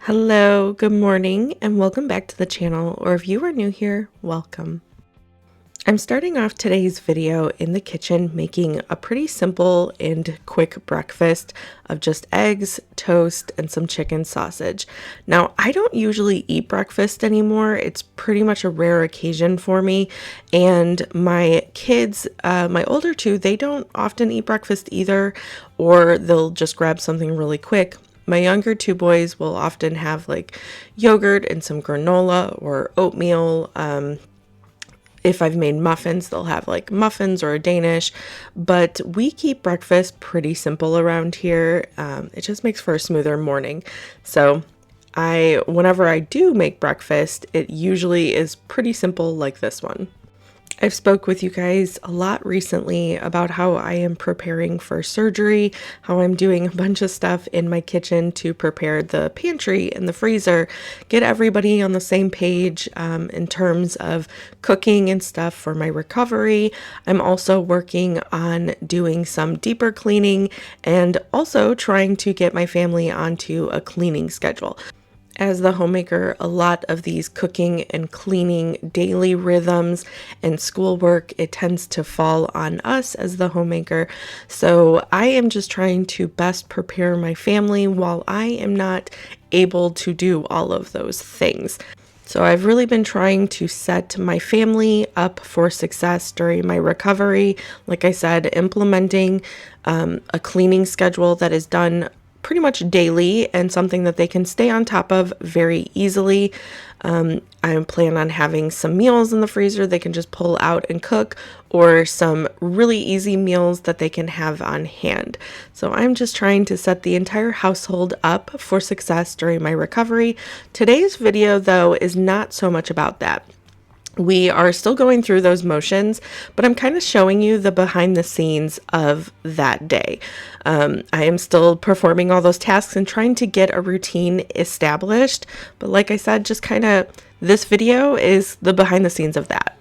Hello, good morning, and welcome back to the channel, or if you are new here, welcome. I'm starting off today's video in the kitchen making a pretty simple and quick breakfast of just eggs, toast, and some chicken sausage. Now, I don't usually eat breakfast anymore. It's pretty much a rare occasion for me, and my kids, my older two, they don't often eat breakfast either, or they'll just grab something really quick. My younger two boys will often have like yogurt and some granola or oatmeal. If I've made muffins, they'll have like muffins or a Danish, but we keep breakfast pretty simple around here. It just makes for a smoother morning. So whenever I do make breakfast, it usually is pretty simple like this one. I've spoke with you guys a lot recently about how I am preparing for surgery, how I'm doing a bunch of stuff in my kitchen to prepare the pantry and the freezer, get everybody on the same page in terms of cooking and stuff for my recovery. I'm also working on doing some deeper cleaning and also trying to get my family onto a cleaning schedule. As the homemaker, a lot of these cooking and cleaning daily rhythms and schoolwork, it tends to fall on us as the homemaker. So I am just trying to best prepare my family while I am not able to do all of those things. So I've really been trying to set my family up for success during my recovery. Like I said, implementing a cleaning schedule that is done pretty much daily and something that they can stay on top of very easily. I plan on having some meals in the freezer they can just pull out and cook, or some really easy meals that they can have on hand. So I'm just trying to set the entire household up for success during my recovery. Today's video, though, is not so much about that. We are still going through those motions, but I'm kind of showing you the behind the scenes of that day. I am still performing all those tasks and trying to get a routine established. But like I said, just kind of this video is the behind the scenes of that.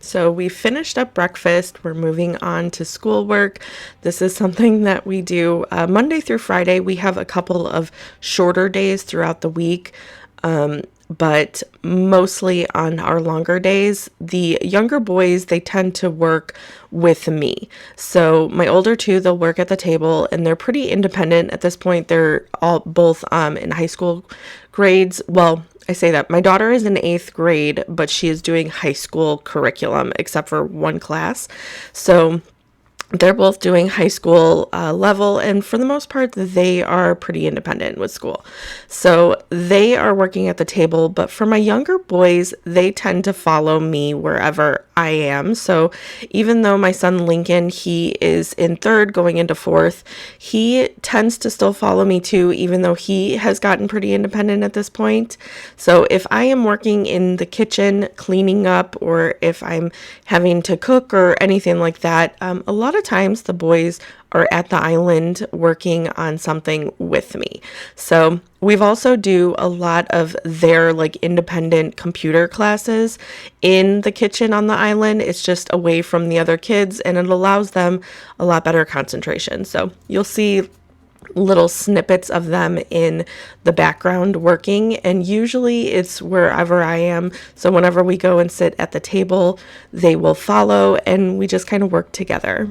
So we finished up breakfast. We're moving on to schoolwork. This is something that we do Monday through Friday. We have a couple of shorter days throughout the week, but mostly on our longer days. The younger boys, they tend to work with me. So my older two, they'll work at the table, and they're pretty independent at this point. They're all both in high school grades. Well, I say that my daughter is in 8th grade, but she is doing high school curriculum except for one class. So they're both doing high school level, and for the most part, they are pretty independent with school. So they are working at the table, but for my younger boys, they tend to follow me wherever I am. So even though my son Lincoln, he is in 3rd going into 4th, he tends to still follow me too, even though he has gotten pretty independent at this point. So if I am working in the kitchen cleaning up, or if I'm having to cook or anything like that, a lot of times the boys are at the island working on something with me. So we've also do a lot of their like independent computer classes in the kitchen on the island. It's just away from the other kids, and it allows them a lot better concentration. So you'll see little snippets of them in the background working, and usually it's wherever I am. So whenever we go and sit at the table, they will follow, and we just kind of work together.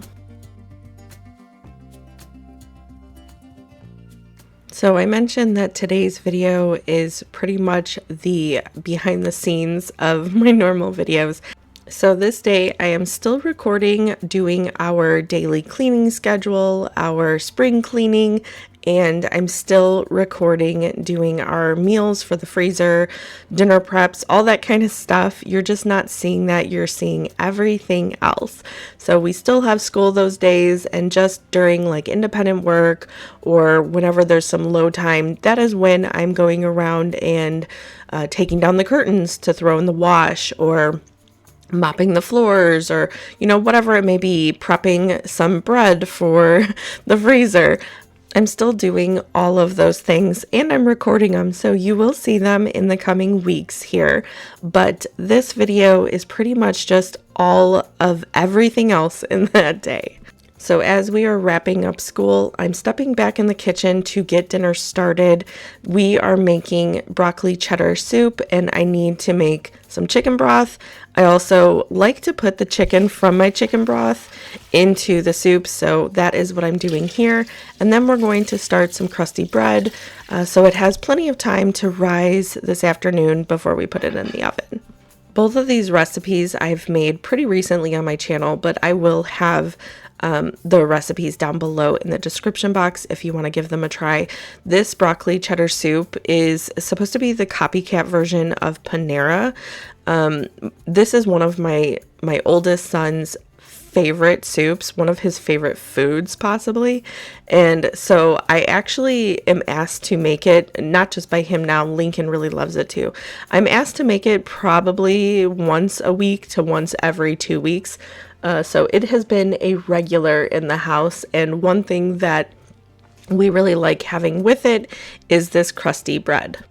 So I mentioned that today's video is pretty much the behind the scenes of my normal videos. So this day I am still recording, doing our daily cleaning schedule, our spring cleaning, and I'm still recording, doing our meals for the freezer, dinner preps, all that kind of stuff. You're just not seeing that, you're seeing everything else. So we still have school those days, and just during like independent work or whenever there's some low time, that is when I'm going around and taking down the curtains to throw in the wash, or mopping the floors, or whatever it may be, prepping some bread for the freezer. I'm still doing all of those things and I'm recording them, so you will see them in the coming weeks here. But this video is pretty much just all of everything else in that day. So as we are wrapping up school, I'm stepping back in the kitchen to get dinner started. We are making broccoli cheddar soup and I need to make some chicken broth. I also like to put the chicken from my chicken broth into the soup, so that is what I'm doing here. And then we're going to start some crusty bread, so it has plenty of time to rise this afternoon before we put it in the oven. Both of these recipes I've made pretty recently on my channel, but I will have the recipes down below in the description box if you want to give them a try. This broccoli cheddar soup is supposed to be the copycat version of Panera. This is one of my oldest son's favorite soups, one of his favorite foods possibly, and so I actually am asked to make it, not just by him now, Lincoln really loves it too. I'm asked to make it probably once a week to once every 2 weeks, so it has been a regular in the house, and one thing that we really like having with it is this crusty bread.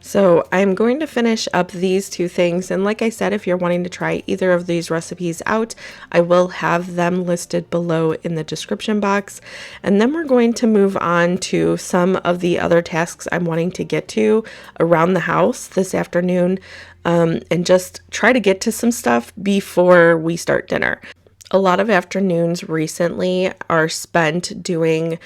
So I'm going to finish up these two things, and like I said, if you're wanting to try either of these recipes out, I will have them listed below in the description box. And then we're going to move on to some of the other tasks I'm wanting to get to around the house this afternoon, and just try to get to some stuff before we start dinner. A lot of afternoons recently are spent doing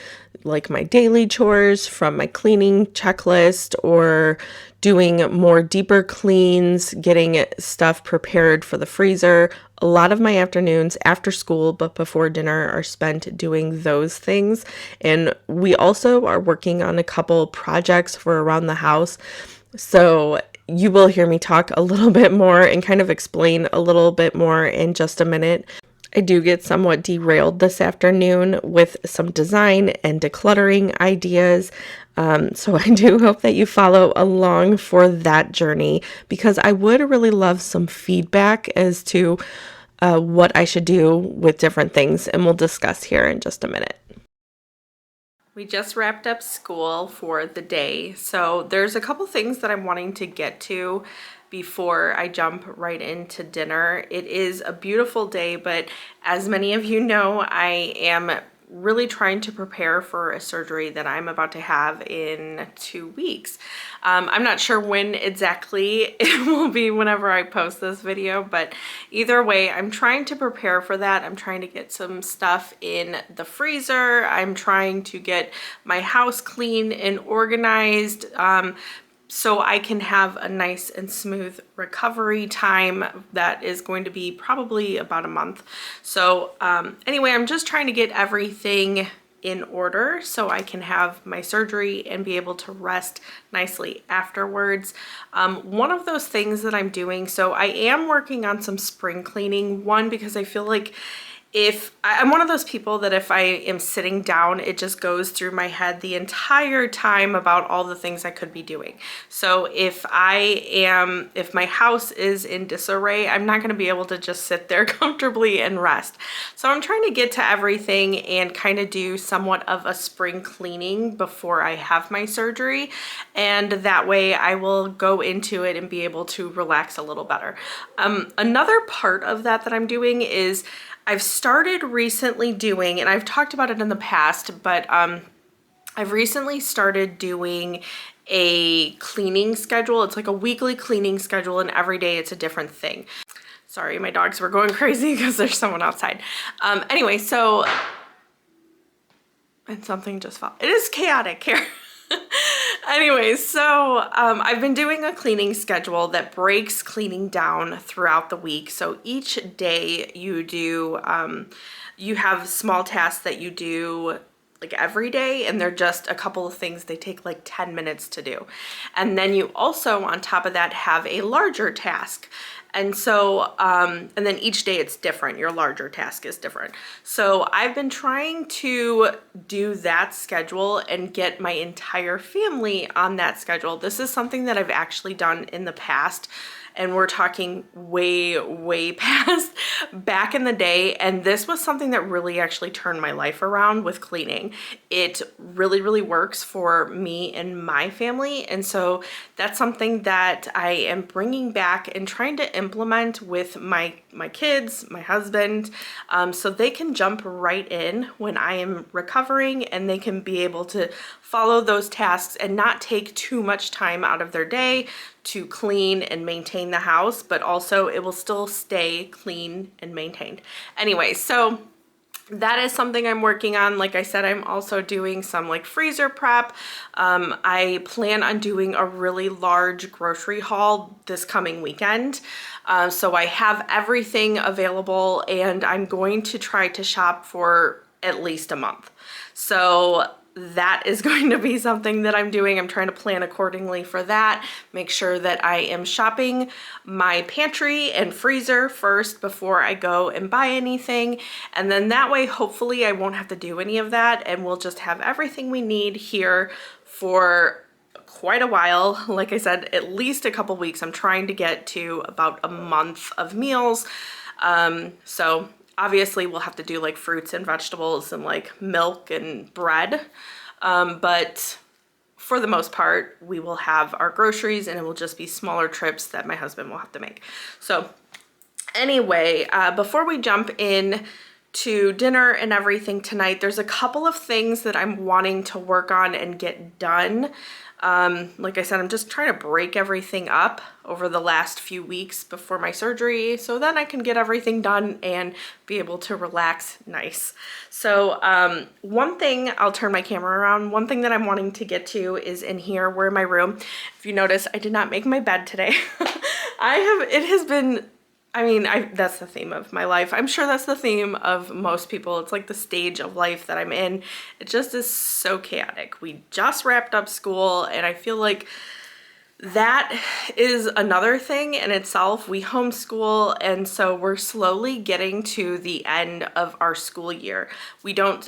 like my daily chores from my cleaning checklist, or doing more deeper cleans, getting stuff prepared for the freezer. A lot of my afternoons after school but before dinner are spent doing those things. And we also are working on a couple projects for around the house. So you will hear me talk a little bit more and kind of explain a little bit more in just a minute. I do get somewhat derailed this afternoon with some design and decluttering ideas. So I do hope that you follow along for that journey, because I would really love some feedback as to what I should do with different things, and we'll discuss here in just a minute. We just wrapped up school for the day, so there's a couple things that I'm wanting to get to before I jump right into dinner. It is a beautiful day, but as many of you know, I am really trying to prepare for a surgery that I'm about to have in 2 weeks. I'm not sure when exactly it will be whenever I post this video, but either way, I'm trying to prepare for that. I'm trying to get some stuff in the freezer. I'm trying to get my house clean and organized, so I can have a nice and smooth recovery time that is going to be probably about a month. So anyway, I'm just trying to get everything in order so I can have my surgery and be able to rest nicely afterwards. One of those things that I'm doing, so I am working on some spring cleaning, one because I feel like if I'm one of those people that if I am sitting down, it just goes through my head the entire time about all the things I could be doing. So if my house is in disarray, I'm not going to be able to just sit there comfortably and rest. So I'm trying to get to everything and kind of do somewhat of a spring cleaning before I have my surgery. And that way I will go into it and be able to relax a little better. Another part of that I'm doing is I've started recently doing, and I've talked about it in the past, but I've recently started doing a cleaning schedule. It's like a weekly cleaning schedule, and every day it's a different thing. Sorry, my dogs were going crazy because there's someone outside. Anyway, so, and something just fell. It is chaotic here. Anyway, so I've been doing a cleaning schedule that breaks cleaning down throughout the week. So each day you do, you have small tasks that you do like every day, and they're just a couple of things. They take like 10 minutes to do. And then you also, on top of that, have a larger task. And so, and then each day it's different. Your larger task is different. So I've been trying to do that schedule and get my entire family on that schedule. This is something that I've actually done in the past, and we're talking way past back in the day. And this was something that really actually turned my life around with cleaning. It really works for me and my family. And so that's something that I am bringing back and trying to implement with my kids, my husband, so they can jump right in when I am recovering, and they can be able to follow those tasks and not take too much time out of their day to clean and maintain the house, but also it will still stay clean and maintained. Anyway, so that is something I'm working on. Like I said, I'm also doing some like freezer prep. I plan on doing a really large grocery haul this coming weekend. So I have everything available, and I'm going to try to shop for at least a month. So that is going to be something that I'm doing. I'm trying to plan accordingly for that. Make sure that I am shopping my pantry and freezer first before I go and buy anything. And then that way, hopefully I won't have to do any of that, and we'll just have everything we need here for quite a while. Like I said, at least a couple weeks. I'm trying to get to about a month of meals. So obviously we'll have to do like fruits and vegetables and like milk and bread. But for the most part, we will have our groceries, and it will just be smaller trips that my husband will have to make. So anyway, before we jump in to dinner and everything tonight, there's a couple of things that I'm wanting to work on and get done. Like I said, I'm just trying to break everything up over the last few weeks before my surgery, so then I can get everything done and be able to relax nice. So one thing, I'll turn my camera around, one thing that I'm wanting to get to is in here. We're in my room. If you notice, I did not make my bed today. It has been, I mean, that's the theme of my life. I'm sure that's the theme of most people. It's like the stage of life that I'm in. It just is so chaotic. We just wrapped up school, and I feel like that is another thing in itself. We homeschool, and so we're slowly getting to the end of our school year. We don't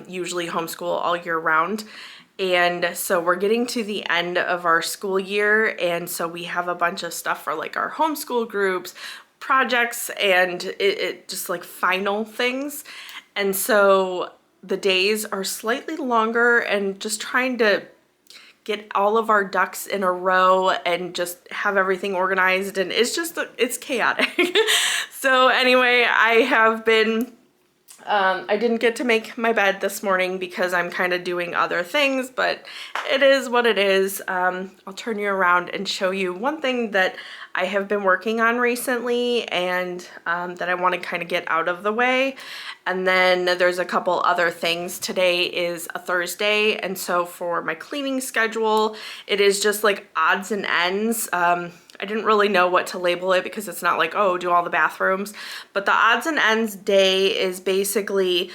usually homeschool all year round. And so we're getting to the end of our school year, and so we have a bunch of stuff for like our homeschool groups, projects, and it just like final things. And so the days are slightly longer, and just trying to get all of our ducks in a row and just have everything organized, and it's chaotic. So anyway, I have been I didn't get to make my bed this morning because I'm kind of doing other things, but it is what it is. I'll turn you around and show you one thing that I have been working on recently, and that I want to kind of get out of the way. And then there's a couple other things. Today is a Thursday, and so for my cleaning schedule, it is just like odds and ends. I didn't really know what to label it because it's not like, oh, do all the bathrooms. But the odds and ends day is basically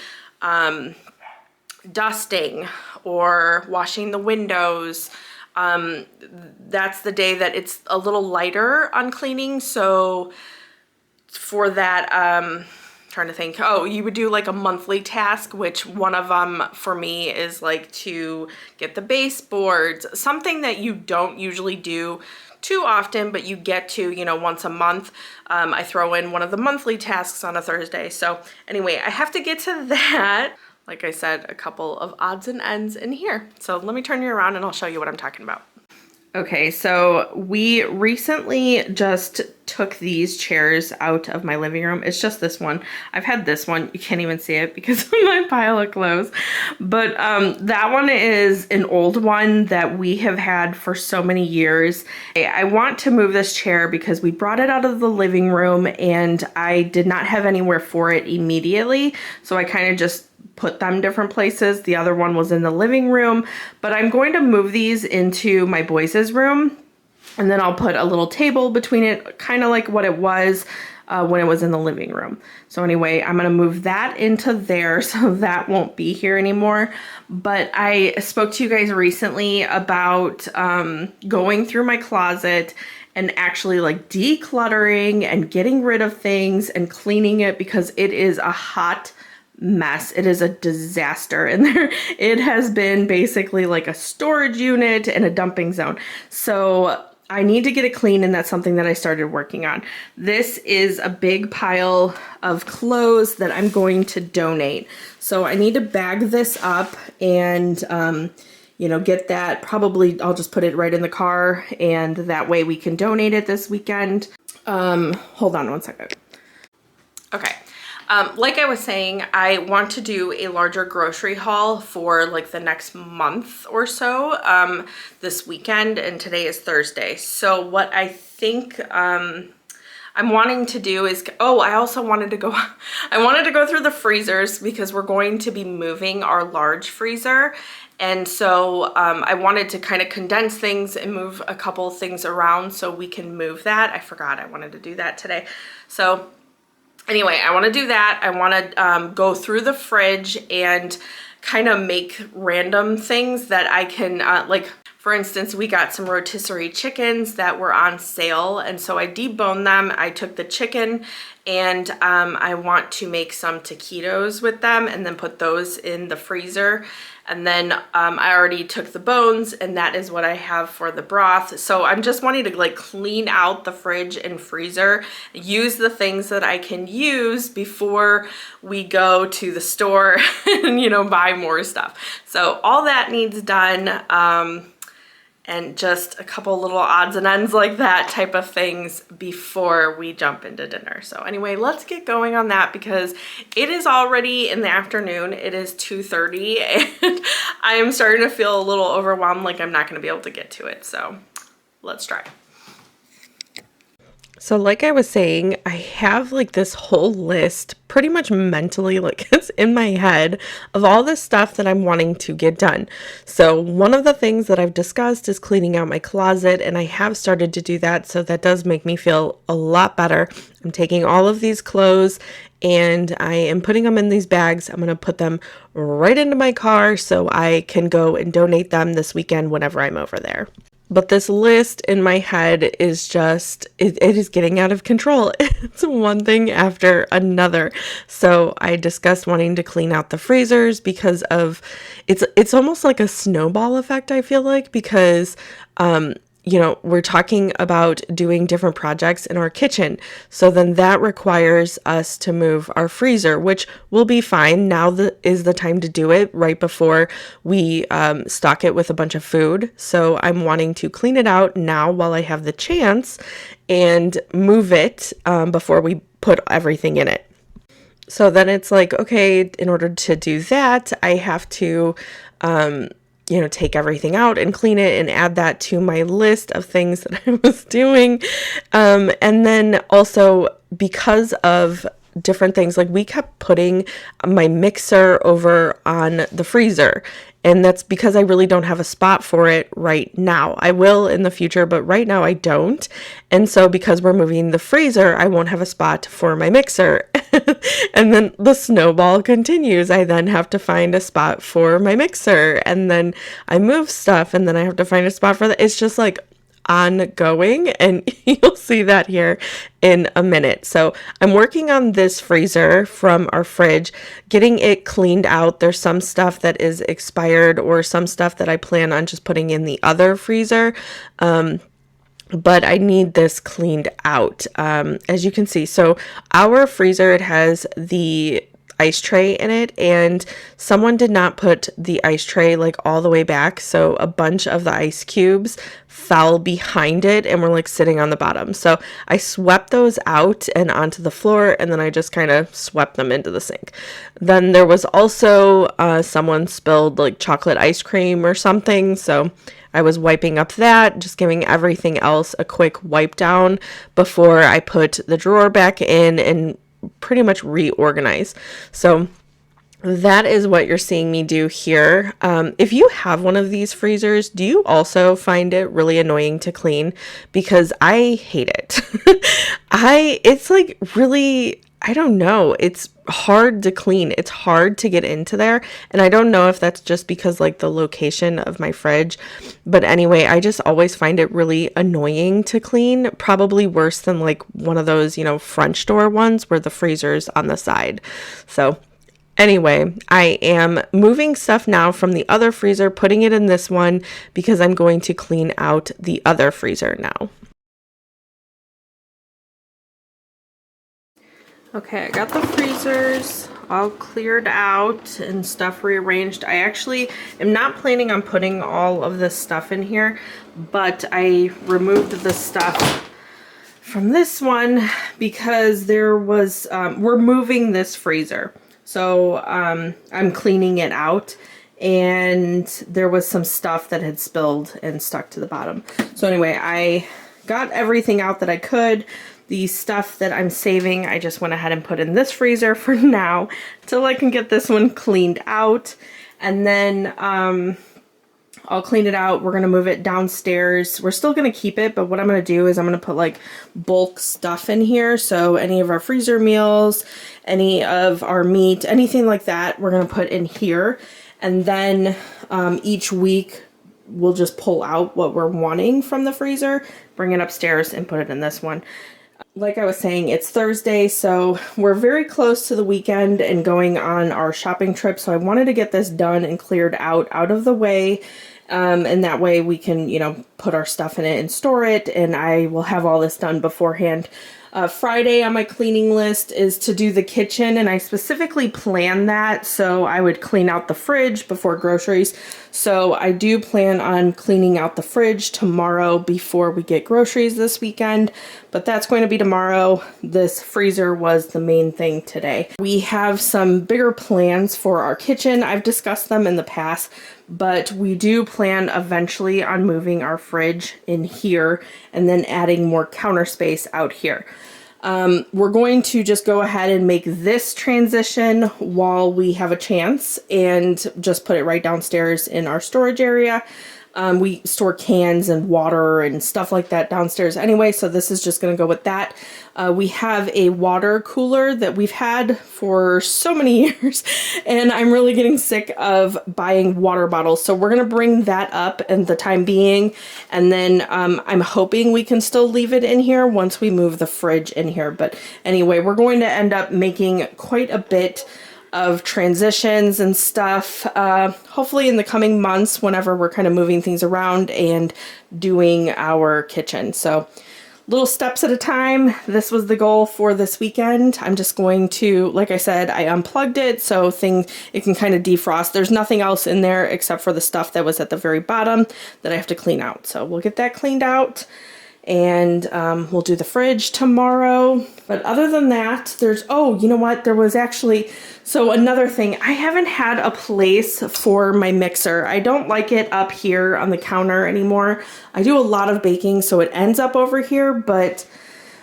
dusting or washing the windows. That's the day that it's a little lighter on cleaning. So for that, trying to think, oh, you would do like a monthly task, which one of them for me is like to get the baseboards, something that you don't usually do too often, but you get to, you know, once a month. I throw in one of the monthly tasks on a Thursday. So anyway, I have to get to that. Like I said, a couple of odds and ends in here. So let me turn you around and I'll show you what I'm talking about. Okay, so we recently just took these chairs out of my living room. It's just this one. I've had this one. You can't even see it because of my pile of clothes. But that one is an old one that we have had for so many years. I want to move this chair because we brought it out of the living room and I did not have anywhere for it immediately. So I kind of just put them different places. The other one was in the living room, but I'm going to move these into my boys' room, and then I'll put a little table between it, kind of like what it was when it was in the living room. So anyway, I'm gonna move that into there so that won't be here anymore. But I spoke to you guys recently about going through my closet and actually like decluttering and getting rid of things and cleaning it, because it is a hot mess. It is a disaster in there. It has been basically like a storage unit and a dumping zone. So I need to get it clean, and that's something that I started working on. This is a big pile of clothes that I'm going to donate. So I need to bag this up and, you know, get that. Probably I'll just put it right in the car, and that way we can donate it this weekend. Hold on one second. Okay. Like I was saying, I want to do a larger grocery haul for like the next month or so, this weekend, and today is Thursday. So what I think I'm wanting to do is, I also wanted to go, I wanted to go through the freezers because we're going to be moving our large freezer. And so I wanted to kind of condense things and move a couple things around so we can move that. I forgot I wanted to do that today. So anyway, I want to do that. I want to go through the fridge and kind of make random things that I can, like, for instance, we got some rotisserie chickens that were on sale, and so I deboned them. I took the chicken, and I want to make some taquitos with them and then put those in the freezer. And then I already took the bones, and that is what I have for the broth. So I'm just wanting to like clean out the fridge and freezer, use the things that I can use before we go to the store and, you know, buy more stuff. So all that needs done. And just a couple little odds and ends like that type of things before we jump into dinner. So anyway, let's get going on that because it is already in the afternoon. It is 2:30 and I am starting to feel a little overwhelmed, like I'm not going to be able to get to it. So let's try. So like I was saying, I have like this whole list pretty much mentally, like it's in my head, of all this stuff that I'm wanting to get done. So one of the things that I've discussed is cleaning out my closet, and I have started to do that. So that does make me feel a lot better. I'm taking all of these clothes and I am putting them in these bags. I'm going to put them right into my car so I can go and donate them this weekend whenever I'm over there. But this list in my head is just, it is getting out of control. It's one thing after another. So I discussed wanting to clean out the freezers because of, it's almost like a snowball effect, I feel like, because, you know, we're talking about doing different projects in our kitchen. So then that requires us to move our freezer, which will be fine. Now is the time to do it right before we stock it with a bunch of food. So I'm wanting to clean it out now while I have the chance and move it before we put everything in it. So then it's like, okay, in order to do that, I have to you know, take everything out and clean it and add that to my list of things that I was doing. And then also because of different things, like we kept putting my mixer over on the freezer. And that's because I really don't have a spot for it right now. I will in the future, but right now I don't. And so because we're moving the freezer, I won't have a spot for my mixer. And then the snowball continues. I then have to find a spot for my mixer. And then I move stuff and then I have to find a spot for that. It's just like ongoing, and you'll see that here in a minute. So I'm working on this freezer from our fridge, getting it cleaned out. There's some stuff that is expired or some stuff that I plan on just putting in the other freezer. But I need this cleaned out, as you can see. So our freezer, it has the ice tray in it, and someone did not put the ice tray like all the way back, so a bunch of the ice cubes fell behind it and were like sitting on the bottom. So I swept those out and onto the floor, and then I just kind of swept them into the sink. Then there was also someone spilled like chocolate ice cream or something, so I was wiping up that, just giving everything else a quick wipe down before I put the drawer back in and pretty much reorganize. So that is what you're seeing me do here. If you have one of these freezers, do you also find it really annoying to clean? Because I hate it. It's like really, I don't know. It's hard to clean. It's hard to get into there. And I don't know if that's just because like the location of my fridge. But anyway, I just always find it really annoying to clean. Probably worse than like one of those, French door ones where the freezer's on the side. So anyway, I am moving stuff now from the other freezer, putting it in this one because I'm going to clean out the other freezer now. Okay, I got the freezers all cleared out and stuff rearranged. I actually am not planning on putting all of this stuff in here, but I removed the stuff from this one because there was, we're moving this freezer. So I'm cleaning it out and there was some stuff that had spilled and stuck to the bottom. So anyway, I got everything out that I could. The stuff that I'm saving, I just went ahead and put in this freezer for now till I can get this one cleaned out. And then I'll clean it out. We're going to move it downstairs. We're still going to keep it, but what I'm going to do is I'm going to put like bulk stuff in here. So any of our freezer meals, any of our meat, anything like that, we're going to put in here. And then each week we'll just pull out what we're wanting from the freezer, bring it upstairs and put it in this one. Like I was saying, it's Thursday, so we're very close to the weekend and going on our shopping trip. So I wanted to get this done and cleared out of the way. And that way we can, put our stuff in it and store it. And I will have all this done beforehand. Friday on my cleaning list is to do the kitchen, and I specifically planned that so I would clean out the fridge before groceries. So I do plan on cleaning out the fridge tomorrow before we get groceries this weekend, but that's going to be tomorrow. This freezer was the main thing today. We have some bigger plans for our kitchen. I've discussed them in the past, but we do plan eventually on moving our fridge in here and then adding more counter space out here. We're going to just go ahead and make this transition while we have a chance and just put it right downstairs in our storage area. We store cans and water and stuff like that downstairs anyway, so this is just going to go with that. We have a water cooler that we've had for so many years, and I'm really getting sick of buying water bottles, so we're going to bring that up in the time being, and then I'm hoping we can still leave it in here once we move the fridge in here. But anyway, we're going to end up making quite a bit of transitions and stuff, hopefully in the coming months whenever we're kind of moving things around and doing our kitchen. So little steps at a time. This was the goal for this weekend. I'm just going to, like I said, I unplugged it so it can kind of defrost. There's nothing else in there except for the stuff that was at the very bottom that I have to clean out. So we'll get that cleaned out. And we'll do the fridge tomorrow. But other than that, you know what? There was actually, so another thing, I haven't had a place for my mixer. I don't like it up here on the counter anymore. I do a lot of baking, so it ends up over here, but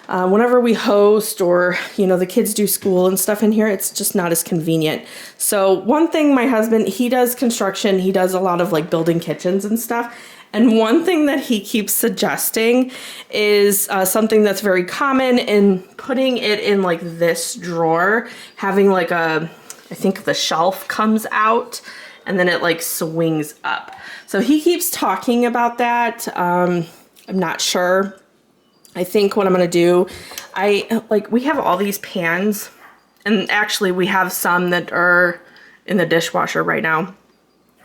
whenever we host or, the kids do school and stuff in here, it's just not as convenient. So one thing, my husband, he does construction. He does a lot of like building kitchens and stuff. And one thing that he keeps suggesting is something that's very common in putting it in like this drawer, having like I think the shelf comes out and then it like swings up. So he keeps talking about that. I'm not sure. I think what I'm going to do, we have all these pans, and actually we have some that are in the dishwasher right now.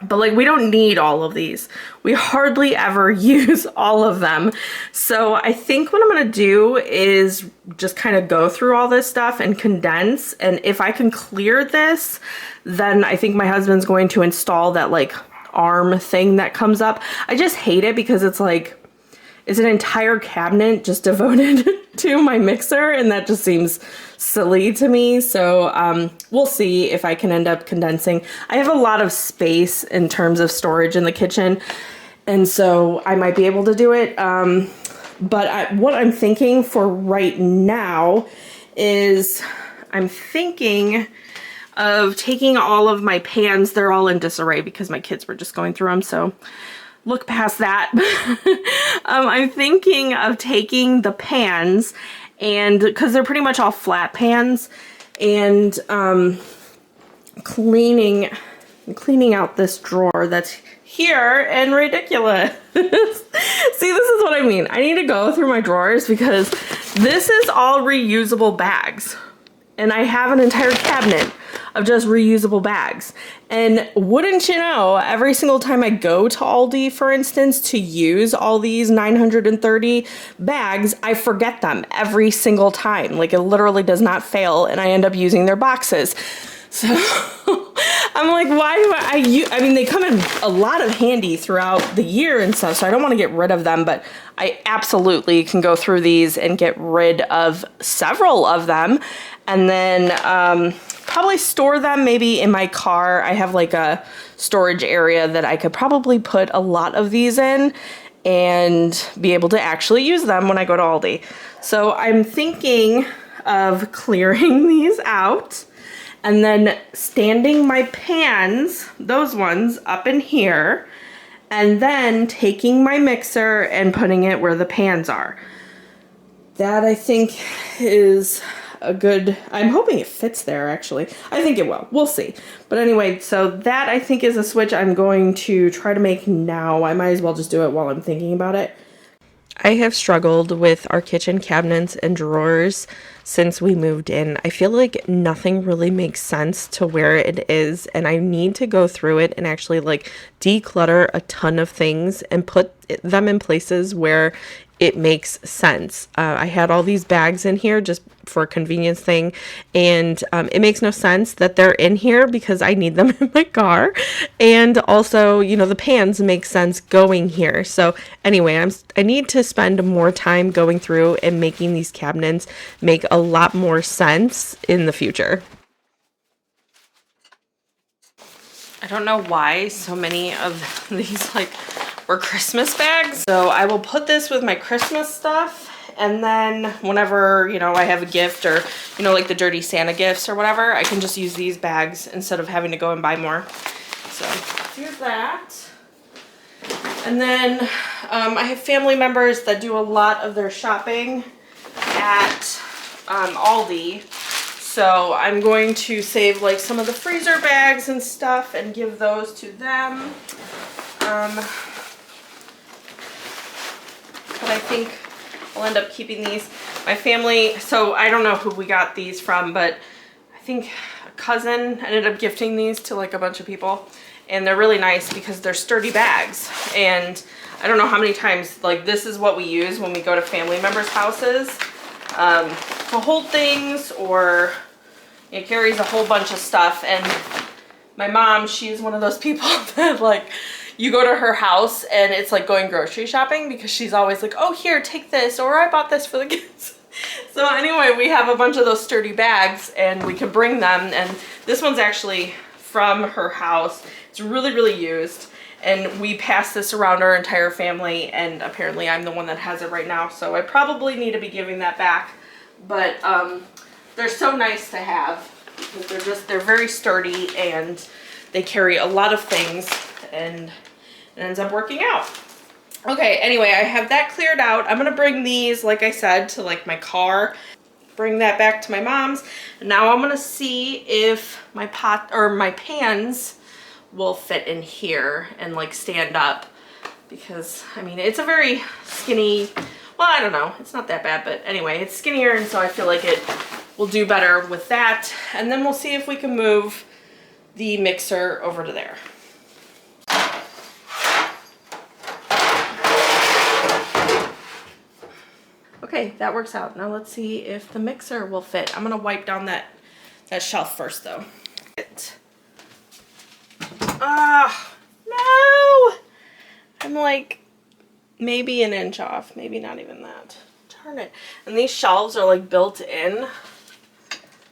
But we don't need all of these. We hardly ever use all of them. So I think what I'm gonna do is just kind of go through all this stuff and condense. And if I can clear this, then I think my husband's going to install that arm thing that comes up. I just hate it because it's an entire cabinet just devoted to my mixer, and that just seems silly to me. So we'll see if I can end up condensing. I have a lot of space in terms of storage in the kitchen, and so I might be able to do it. But what I'm thinking for right now is I'm thinking of taking all of my pans. They're all in disarray because my kids were just going through them, so look past that. I'm thinking of taking the pans and because they're pretty much all flat pans, and cleaning out this drawer that's here and ridiculous. See, this is what I mean. I need to go through my drawers because this is all reusable bags. And I have an entire cabinet of just reusable bags. And wouldn't you know, every single time I go to Aldi, for instance, to use all these 930 bags, I forget them every single time. Like, it literally does not fail, and I end up using their boxes. So I'm like, why do I mean, they come in a lot of handy throughout the year and stuff, so I don't want to get rid of them, but I absolutely can go through these and get rid of several of them, and then probably store them maybe in my car. I have like a storage area that I could probably put a lot of these in and be able to actually use them when I go to Aldi. So I'm thinking of clearing these out and then standing my pans, those ones, up in here, and then taking my mixer and putting it where the pans are. That, I think, is a good, I'm hoping it fits there, actually. I think it will. We'll see. But anyway, so that, I think, is a switch I'm going to try to make now. I might as well just do it while I'm thinking about it. I have struggled with our kitchen cabinets and drawers since we moved in. I feel like nothing really makes sense to where it is, and I need to go through it and actually like declutter a ton of things and put them in places where it makes sense. I had all these bags in here just for a convenience thing, and it makes no sense that they're in here because I need them in my car, and also, you know, the pans make sense going here. So anyway, I need to spend more time going through and making these cabinets make a lot more sense in the future. I don't know why so many of these like were Christmas bags. So I will put this with my Christmas stuff, and then whenever, you know, I have a gift, or, you know, like the dirty Santa gifts or whatever, I can just use these bags instead of having to go and buy more. So here's that. And then I have family members that do a lot of their shopping at Aldi. So I'm going to save like some of the freezer bags and stuff and give those to them. But I think I'll end up keeping these. My family, so I don't know who we got these from, but I think a cousin ended up gifting these to like a bunch of people. And they're really nice because they're sturdy bags. And I don't know how many times, like, this is what we use when we go to family members' houses to hold things, or it carries a whole bunch of stuff. And my mom, she's one of those people that, like, you go to her house and it's like going grocery shopping, because she's always like, oh, here, take this, or I bought this for the kids. So anyway, we have a bunch of those sturdy bags and we can bring them. And this one's actually from her house. It's really, really used. And we pass this around our entire family, and apparently I'm the one that has it right now. So I probably need to be giving that back. But they're so nice to have because they're very sturdy and they carry a lot of things, and it ends up working out. Okay, anyway, I have that cleared out. I'm gonna bring these, like I said, to like my car, bring that back to my mom's. And now I'm gonna see if my pot or my pans will fit in here and like stand up, because I mean, it's a very skinny, well, I don't know, it's not that bad, but anyway, it's skinnier, and so I feel like it will do better with that. And then we'll see if we can move the mixer over to there. Okay, that works out. Now let's see if the mixer will fit. I'm gonna wipe down that shelf first though. Ah, no! I'm like maybe an inch off, maybe not even that. Darn it. And these shelves are like built in,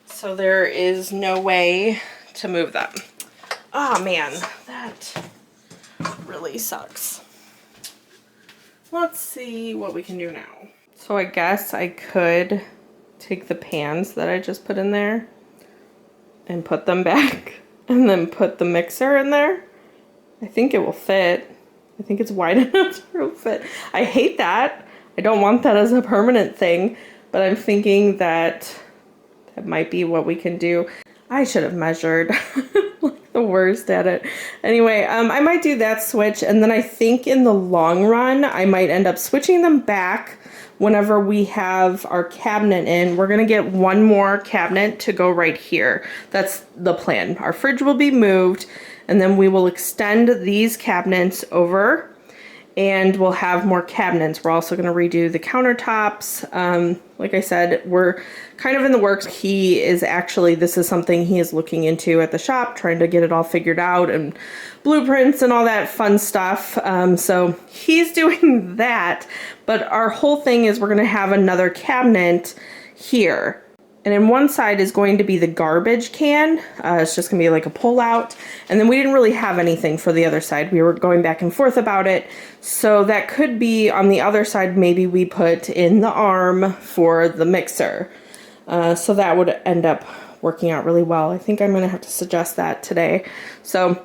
so there is no way to move them. Oh man, that really sucks. Let's see what we can do now. So I guess I could take the pans that I just put in there and put them back, and then put the mixer in there. I think it will fit. I think it's wide enough to fit. I hate that. I don't want that as a permanent thing, but I'm thinking that that might be what we can do. I should have measured. Like the worst at it. Anyway, I might do that switch, and then I think in the long run, I might end up switching them back whenever we have our cabinet in. We're gonna get one more cabinet to go right here. That's the plan. Our fridge will be moved, and then we will extend these cabinets over, and we'll have more cabinets. We're also gonna redo the countertops. Like I said, we're kind of in the works. This is something he is looking into at the shop, trying to get it all figured out and blueprints and all that fun stuff. So he's doing that, but our whole thing is we're gonna have another cabinet here. And in one side is going to be the garbage can. It's just gonna be like a pull out. And then we didn't really have anything for the other side. We were going back and forth about it. So that could be on the other side, maybe we put in the arm for the mixer. So that would end up working out really well. I think I'm gonna have to suggest that today. So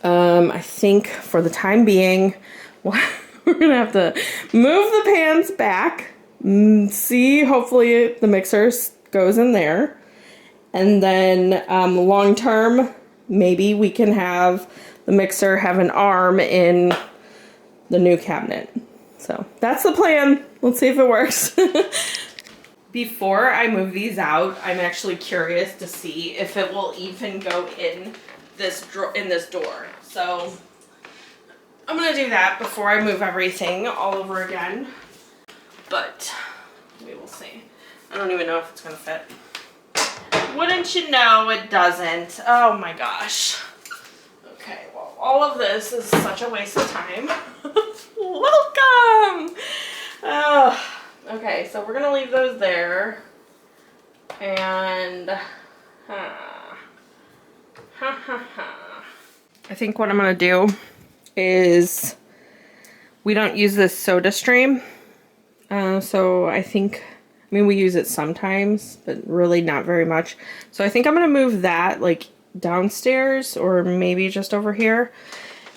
I think for the time being, we're gonna have to move the pans back, see, hopefully the mixer goes in there, and then long term, maybe we can have the mixer have an arm in the new cabinet. So that's the plan. Let's see if it works. Before I move these out, I'm actually curious to see if it will even go in this door. So I'm gonna do that before I move everything all over again, but we will see. I don't even know if it's gonna fit. Wouldn't you know it doesn't? Oh my gosh. Okay, well, all of this is such a waste of time. Welcome! Oh, okay, so we're gonna leave those there. And, I think what I'm gonna do is, we don't use this soda stream. So I mean, we use it sometimes, but really not very much. So I think I'm gonna move that like downstairs or maybe just over here,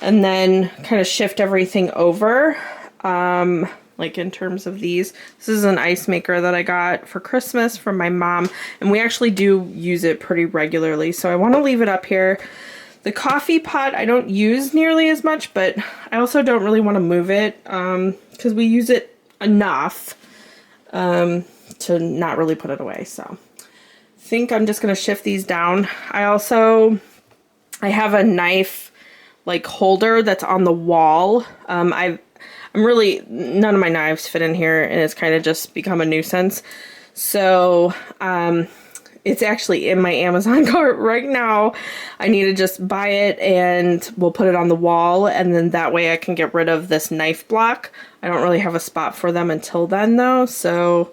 and then kind of shift everything over. Like in terms of these, this is an ice maker that I got for Christmas from my mom, and we actually do use it pretty regularly. So I want to leave it up here. The coffee pot I don't use nearly as much, but I also don't really want to move it because we use it enough to not really put it away. So I think I'm just going to shift these down. I have a knife like holder that's on the wall. None of my knives fit in here, and it's kind of just become a nuisance. So it's actually in my Amazon cart right now. I need to just buy it and we'll put it on the wall, and then that way I can get rid of this knife block. I don't really have a spot for them until then though, so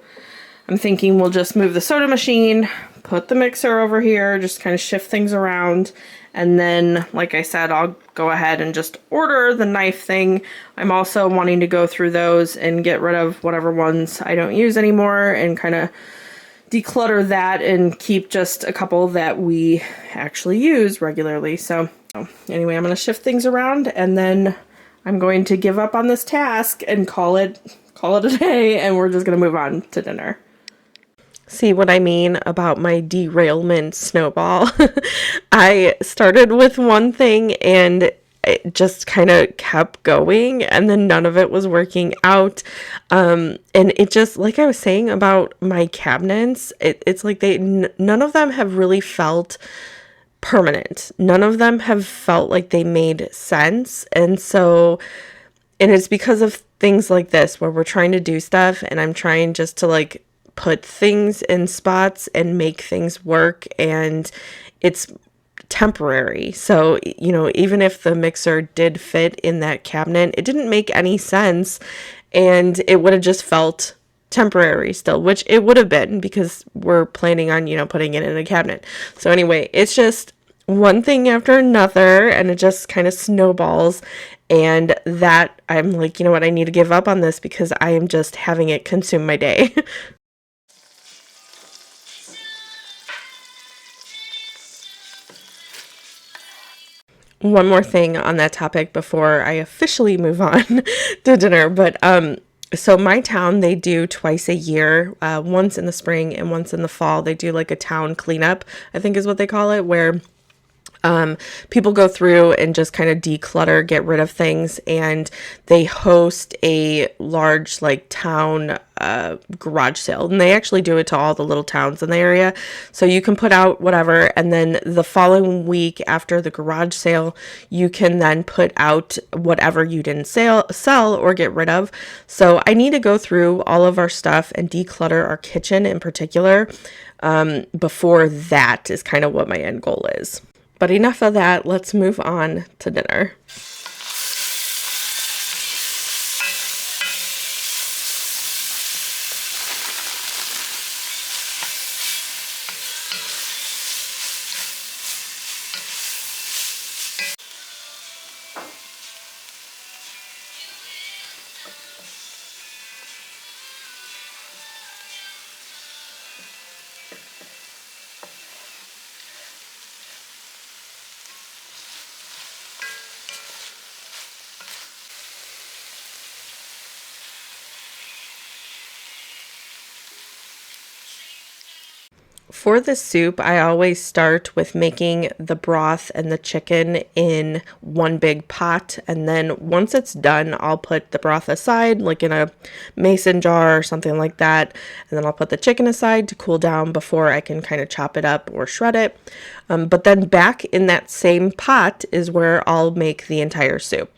I'm thinking we'll just move the soda machine, put the mixer over here, just kind of shift things around, and then, like I said, I'll go ahead and just order the knife thing. I'm also wanting to go through those and get rid of whatever ones I don't use anymore and kind of declutter that and keep just a couple that we actually use regularly. So anyway, I'm going to shift things around, and then I'm going to give up on this task and call it a day, and we're just going to move on to dinner. See what I mean about my derailment snowball? I started with one thing and it just kind of kept going, and then none of it was working out. And it just, like I was saying about my cabinets, it's like none of them have really felt permanent. None of them have felt like they made sense. And it's because of things like this where we're trying to do stuff, and I'm trying just to like put things in spots and make things work, and it's temporary. So, you know, even if the mixer did fit in that cabinet, it didn't make any sense, and it would have just felt temporary still, which it would have been because we're planning on, you know, putting it in a cabinet. So anyway, it's just one thing after another, and it just kind of snowballs, and that I'm like, you know what, I need to give up on this because I am just having it consume my day. One more thing on that topic before I officially move on to dinner, but So my town, they do twice a year, once in the spring and once in the fall. They do like a town cleanup, I think is what they call it, where people go through and just kind of declutter, get rid of things, and they host a large like town garage sale, and they actually do it to all the little towns in the area. So you can put out whatever, and then the following week after the garage sale, you can then put out whatever you didn't sell or get rid of. So I need to go through all of our stuff and declutter our kitchen in particular. Before that is kind of what my end goal is. But enough of that, let's move on to dinner. For the soup, I always start with making the broth and the chicken in one big pot. And then once it's done, I'll put the broth aside, like in a mason jar or something like that. And then I'll put the chicken aside to cool down before I can kind of chop it up or shred it. But then back in that same pot is where I'll make the entire soup.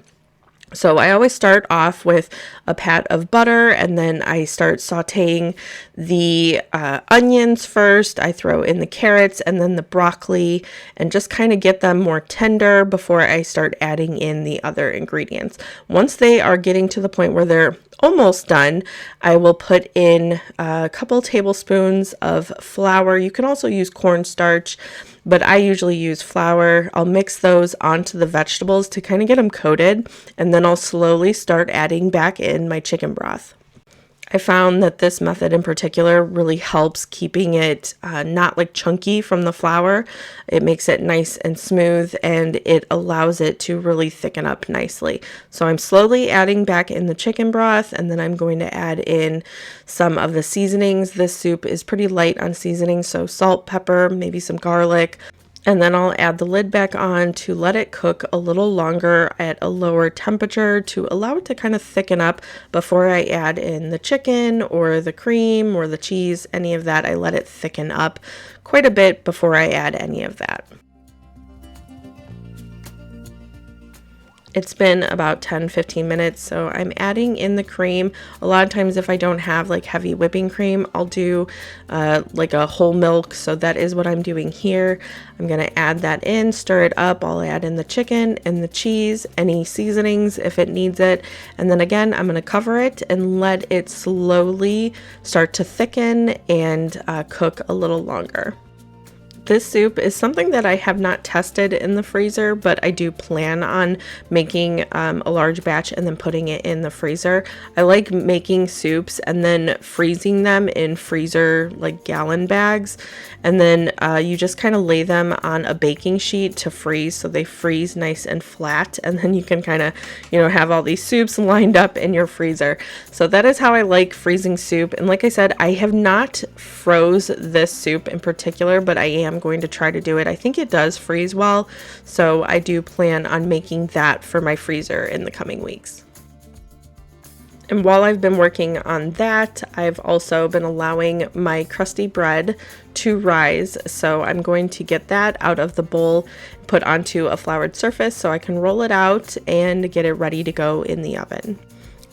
So I always start off with a pat of butter, and then I start sauteing the onions first. I throw in the carrots and then the broccoli and just kind of get them more tender before I start adding in the other ingredients. Once they are getting to the point where they're almost done, I will put in a couple tablespoons of flour. You can also use cornstarch, but I usually use flour. I'll mix those onto the vegetables to kind of get them coated, and then I'll slowly start adding back in my chicken broth. I found that this method in particular really helps keeping it not like chunky from the flour. It makes it nice and smooth, and it allows it to really thicken up nicely. So I'm slowly adding back in the chicken broth, and then I'm going to add in some of the seasonings. This soup is pretty light on seasoning, so salt, pepper, maybe some garlic. And then I'll add the lid back on to let it cook a little longer at a lower temperature to allow it to kind of thicken up before I add in the chicken or the cream or the cheese, any of that. I let it thicken up quite a bit before I add any of that. It's been about 10-15 minutes, so I'm adding in the cream. A lot of times if I don't have like heavy whipping cream, I'll do like a whole milk, so that is what I'm doing here. I'm going to add that in, stir it up. I'll add in the chicken and the cheese, any seasonings if it needs it, and then again I'm going to cover it and let it slowly start to thicken and cook a little longer. This soup is something that I have not tested in the freezer, but I do plan on making a large batch and then putting it in the freezer. I like making soups and then freezing them in freezer like gallon bags, and then you just kind of lay them on a baking sheet to freeze, so they freeze nice and flat, and then you can kind of, have all these soups lined up in your freezer. So that is how I like freezing soup. And like I said, I have not froze this soup in particular, but I am going to try to do it. I think it does freeze well, so I do plan on making that for my freezer in the coming weeks. And while I've been working on that, I've also been allowing my crusty bread to rise. So I'm going to get that out of the bowl, put onto a floured surface so I can roll it out and get it ready to go in the oven.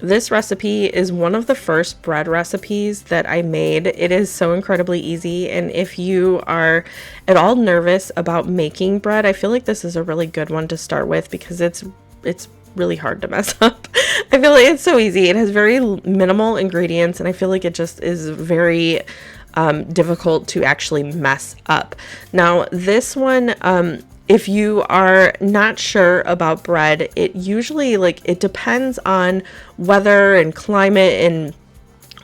This recipe is one of the first bread recipes that I made. It is so incredibly easy, and if you are at all nervous about making bread, I feel like this is a really good one to start with because it's really hard to mess up. I feel like it's so easy. It has very minimal ingredients, and I feel like it just is very difficult to actually mess up. Now, this one, if you are not sure about bread, it usually it depends on weather and climate and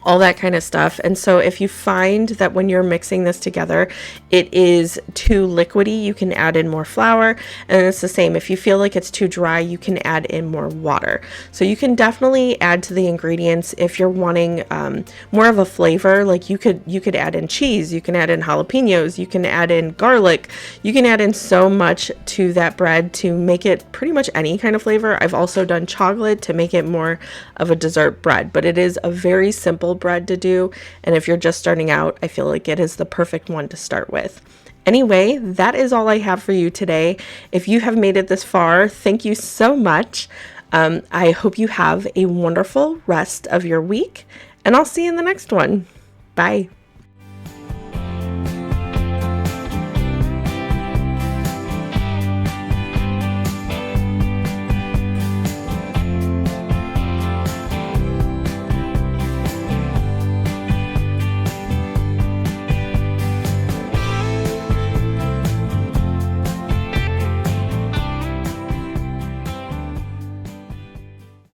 all that kind of stuff. And so if you find that when you're mixing this together, it is too liquidy, you can add in more flour. And it's the same. If you feel like it's too dry, you can add in more water. So you can definitely add to the ingredients if you're wanting more of a flavor. Like you could add in cheese, you can add in jalapenos, you can add in garlic, you can add in so much to that bread to make it pretty much any kind of flavor. I've also done chocolate to make it more of a dessert bread, but it is a very simple bread to do, and if you're just starting out, I feel like it is the perfect one to start with. Anyway, that is all I have for you today. If you have made it this far, thank you so much. I hope you have a wonderful rest of your week, and I'll see you in the next one. Bye.